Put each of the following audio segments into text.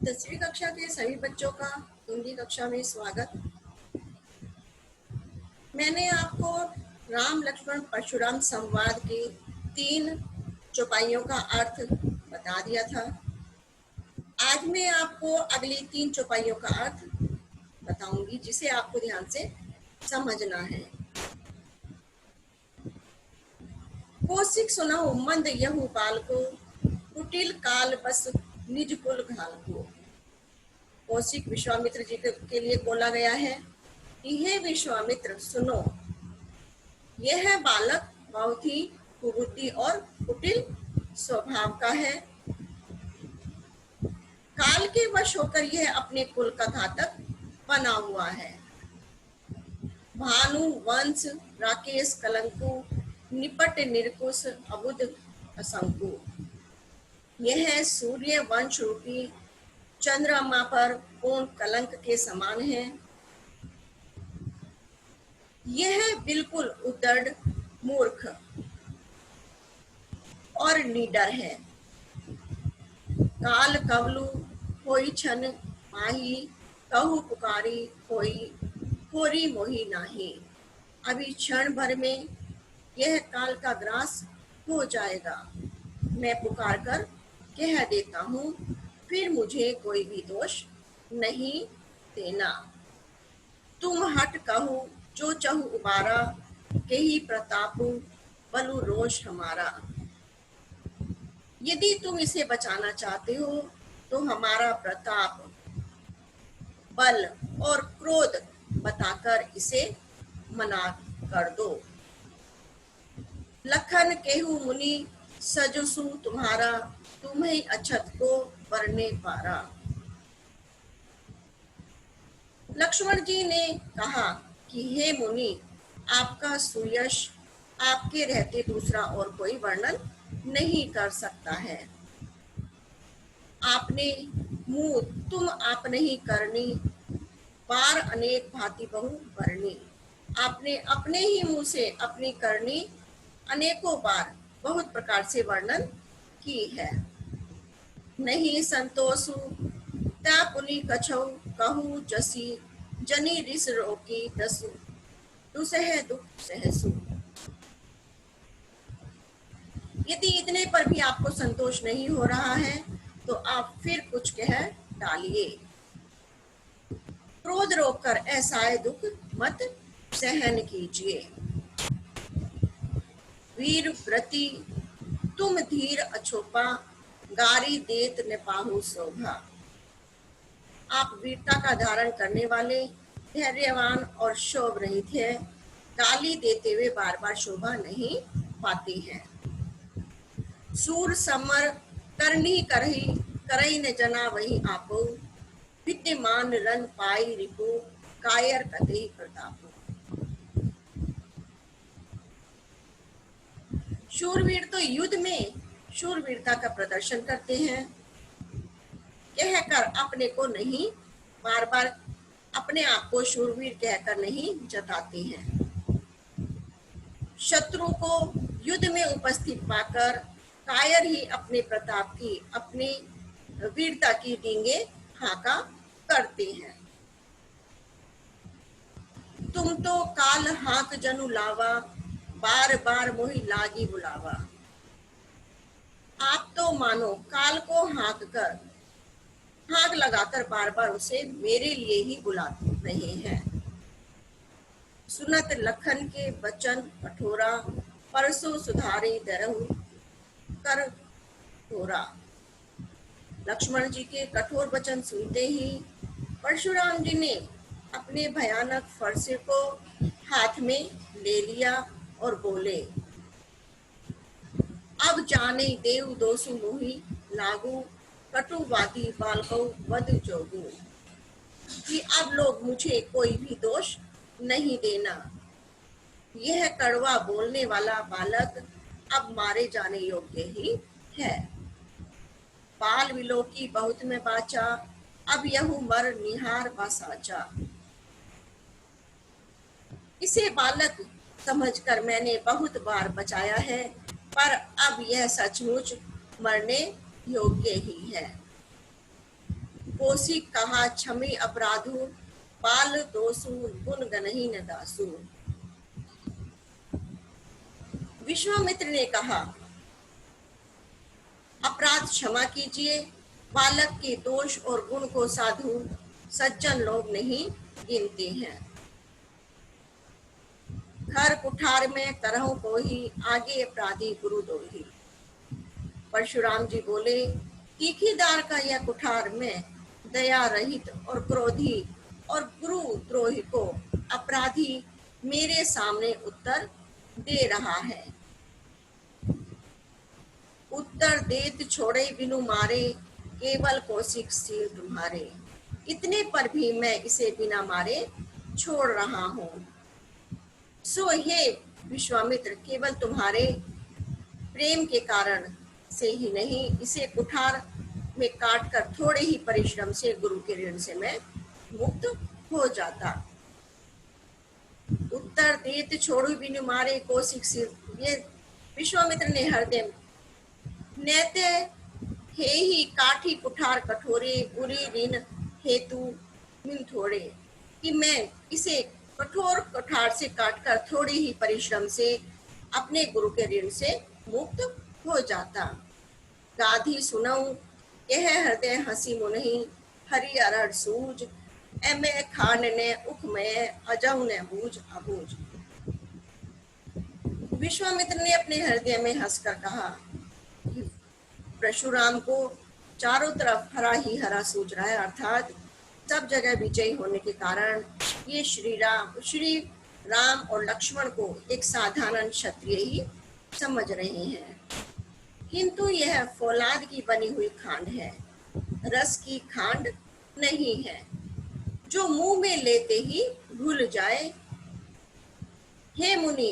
10वीं कक्षा के सभी बच्चों का हिंदी कक्षा में स्वागत। मैंने आपको राम लक्ष्मण परशुराम संवाद की 3 चौपाइयों का अर्थ बता दिया था। आज मैं आपको अगली 3 चौपाइयों का अर्थ बताऊंगी, जिसे आपको ध्यान से समझना है। कौशिक सुनहु मंद यहु बाल को, कुटिल काल बस निज कुल घाल को। कौशिक विश्वामित्र जी के लिए बोला गया है कि हे विश्वामित्र सुनो, यह बालक बहुत ही कुबुद्धि और कुटिल स्वभाव का है। काल के वश होकर यह अपने कुल का घातक बना हुआ है। भानु वंश राकेश कलंकु, निपट निर्कुश अबुध असंकु। यह सूर्य वंश रूपी चंद्रमा पर पूर्ण कलंक के समान है। यह बिल्कुल उद्दंड, मूर्ख और निडर है। काल कवलु होई छन माही, कहु पुकारी होई होरी मोही नाही। अभी क्षण भर में यह काल का ग्रास हो जाएगा। मैं पुकार कर कह देता हूँ, फिर मुझे कोई भी दोष नहीं देना। तुम हट कहू जो चहु उबारा, केही प्रतापु बलु रोष हमारा। यदि तुम इसे बचाना चाहते हो तो हमारा प्रताप, बल और क्रोध बताकर इसे मना कर दो। लखन केहू मुनि सजसु तुम्हारा, तुम्हें अछत को बरने पारा। लक्ष्मण जी ने कहा कि हे मुनि, आपका सुयश आपके रहते दूसरा और कोई वर्णन नहीं कर सकता है। आपने मुँह तुम आप नहीं करनी, बार अनेक भांति बहु बरनी। आपने अपने ही मुंह से अपनी करनी अनेकों बार बहुत प्रकार से वर्णन की है। नहीं संतोषु ता पुनि कछौ, कहू जसी जनी रिस रोकी दसु, दुसह दुख सहसु। यदि इतने पर भी आपको संतोष नहीं हो रहा है तो आप फिर कुछ कह डालिए। क्रोध रोककर ऐसा दुख मत सहन कीजिए। वीर व्रती तुम धीर अछोपा, गारी देत न पाहु शोभा। आप वीरता का धारण करने वाले, धैर्यवान और शोभ रहित है। गाली देते हुए बार बार शोभा नहीं पाती है। सूर समर करनी करही, करई न जना वही आपो। विद्यमान रन पाई रिपु, कायर कतई प्रतापो। शूरवीर तो युद्ध में शूरवीरता का प्रदर्शन करते हैं। कहकर अपने को नहीं, बार बार अपने आप को शूरवीर कहकर नहीं जताते हैं। शत्रु को युद्ध में उपस्थित पाकर कायर ही अपने प्रताप की, अपनी वीरता की डींगे हाँका करते हैं। तुम तो काल हाँक जनु लावा, बार बार मोहि लागी बुलावा। आप तो मानो काल को हाँक लगाकर बार बार उसे मेरे लिए ही बुला रहे हैं। सुनत लखन के वचन कठोरा, परसों सुधारे दरहु कर थोरा। लक्ष्मण जी के कठोर वचन सुनते ही परशुराम जी ने अपने भयानक फरसे को हाथ में ले लिया और बोले, अब जाने देव दोषु मोहि लागू, कटुवादी बालकौ वध जोगू। कि अब लोग मुझे कोई भी दोष नहीं देना। यह कड़वा बोलने वाला बालक अब मारे जाने योग्य ही है। बाल विलोकी बहुत में बाचा, अब यहू मर निहार बासाचा। इसे बालक समझकर मैंने बहुत बार बचाया है, पर अब यह सचमुच मरने योग्य ही है। कौशिक कहा क्षमी अपराधु, पाल दोषु गुण गनहि न दासु। विश्वामित्र ने कहा, अपराध क्षमा कीजिए, बालक के दोष और गुण को साधु सज्जन लोग नहीं गिनते हैं। घर कुठार में करहु को ही, आगे अपराधी गुरु दोही। परशुराम जी बोले, तीखीदार का यह कुठार में दया रहित और क्रोधी और गुरु द्रोही को अपराधी मेरे सामने उत्तर दे रहा है। उत्तर देत छोड़े बिनु मारे, केवल कौशिक सिर तुम्हारे। इतने पर भी मैं इसे बिना मारे छोड़ रहा हूँ। सो हे विश्वामित्र, केवल तुम्हारे प्रेम के कारण से ही नहीं, इसे कुठार में काट कर थोड़े ही परिश्रम से गुरु के ऋण से मैं मुक्त हो जाता। उत्तर देत छोड़ू बिनु मारे, कौशिक सिर। ये विश्वामित्र ने हृदय नैते हे ही काठी कुठार कठोरे, बुरी ऋण हेतु मिल थोड़े। कि मैं इसे कठोर कुठार से काटकर थोड़ी ही परिश्रम से अपने गुरु के ऋण से मुक्त हो जाता। गाधी सुनऊ यह हृदय हंसी मुनहि, हरि अरहर सूझ। एमे खान ने उख में, अजऊ ने बूझ अबूझ। विश्वामित्र ने अपने हृदय में हंसकर कहा कि परशुराम को चारों तरफ हरा ही हरा सूझ रहा है, अर्थात सब जगह विजयी होने के कारण ये श्री राम और लक्ष्मण को एक साधारण क्षत्रिय ही समझ रहे हैं। किंतु यह फौलाद की बनी हुई खांड है, रस की खांड नहीं है, जो मुंह में लेते ही घुल जाए। हे मुनि,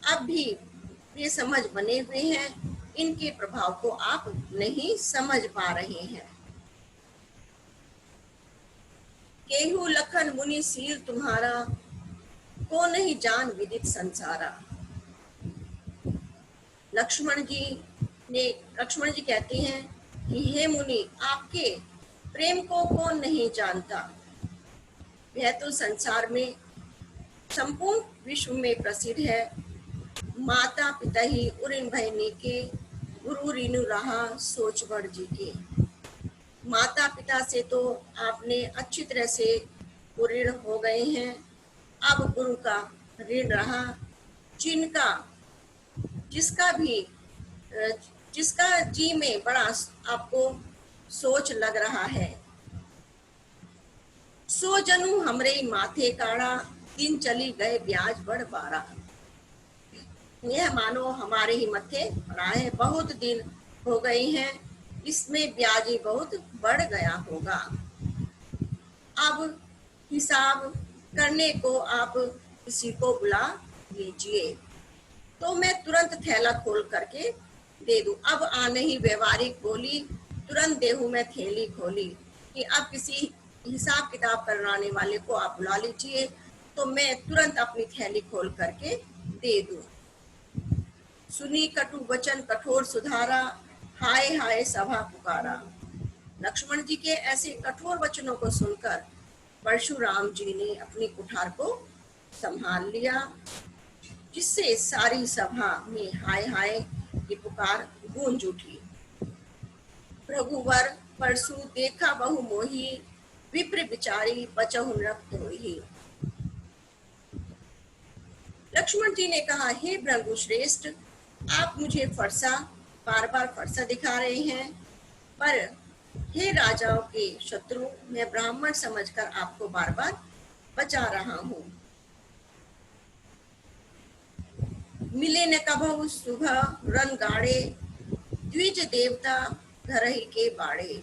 अब भी ये समझ बने हुए हैं, इनके प्रभाव को आप नहीं समझ पा रहे हैं। केहू लखन मुनि सील तुम्हारा, को नहीं जान विदित संसारा। लक्ष्मण जी कहते हैं कि हे मुनि, आपके प्रेम को कौन नहीं जानता। यह तो संसार में संपूर्ण विश्व में प्रसिद्ध है। माता पिता ही उरिन भयनी के, गुरु रीनु रहा सोच बड़ जी के। माता पिता से तो आपने अच्छी तरह से ऋण हो गए हैं, अब गुरु का ऋण रहा। जिसका जी में बड़ा आपको सोच लग रहा है। सो जनु हमरे माथे काड़ा, दिन चली गए ब्याज बढ़ बारा। यह मानो हमारे ही मत्थे पड़ा है, बहुत दिन हो गए हैं, इसमें ब्याज ही बहुत बढ़ गया होगा। अब हिसाब करने को आप किसी को बुला लीजिए, तो मैं तुरंत थैला खोल करके दे दूं। अब आने ही व्यवहारिक बोली, तुरंत देहू में थैली खोली कि अब किसी हिसाब किताब कराने वाले को आप बुला लीजिए, तो मैं तुरंत अपनी थैली खोल करके दे दूं। सुनी कटु वचन कठोर सुधारा, हाय हाय सभा पुकारा। लक्ष्मण जी के ऐसे कठोर वचनों को सुनकर परशुराम जी ने अपनी कुठार को संभाल लिया, जिससे सारी सभा में हाय हाय की पुकार गूंज उठी। प्रभुवर परशु देखा बहु मोही, विप्र बिचारी बचहु रक्त होही। लक्ष्मण जी ने कहा, हे भृगु श्रेष्ठ, आप मुझे बार बार फरसा दिखा रहे हैं, पर हे राजाओं के शत्रु, मैं ब्राह्मण समझकर आपको बार बार बचा रहा हूँ। मिले न कभू सुबह रन गाड़े, द्विज देवता धरही के बाड़े।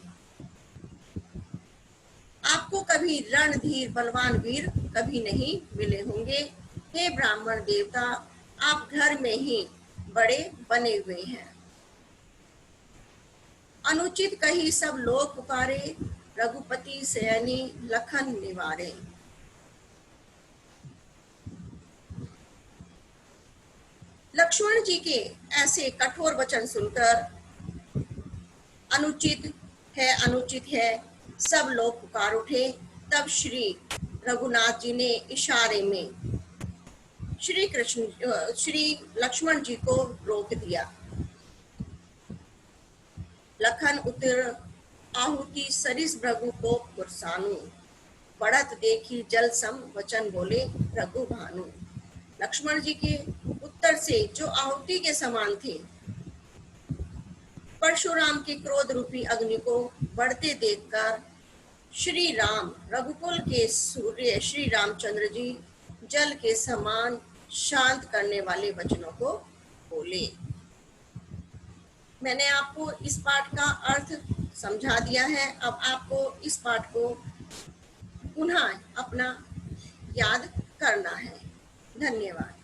आपको कभी रणधीर बलवान वीर कभी नहीं मिले होंगे। हे ब्राह्मण देवता, आप घर में ही बड़े बने हुए हैं। अनुचित कही सब लोग पुकारे, रघुपति सैनी लखन निवारे। लक्ष्मण जी के ऐसे कठोर वचन सुनकर अनुचित है अनुचित है, सब लोग पुकार उठे। तब श्री रघुनाथ जी ने इशारे में श्री लक्ष्मण जी को रोक दिया। लखन उतर आहुति सरिस भृगु को पुरसानु, बढ़त देखी जल सम वचन बोले रघु भानु। लक्ष्मण जी के उत्तर से जो आहुति के समान थे, परशुराम के क्रोध रूपी अग्नि को बढ़ते देखकर श्री राम, रघुकुल के सूर्य श्री रामचंद्र जी जल के समान शांत करने वाले वचनों को बोले। मैंने आपको इस पाठ का अर्थ समझा दिया है। अब आपको इस पाठ को पुनः अपना याद करना है। धन्यवाद।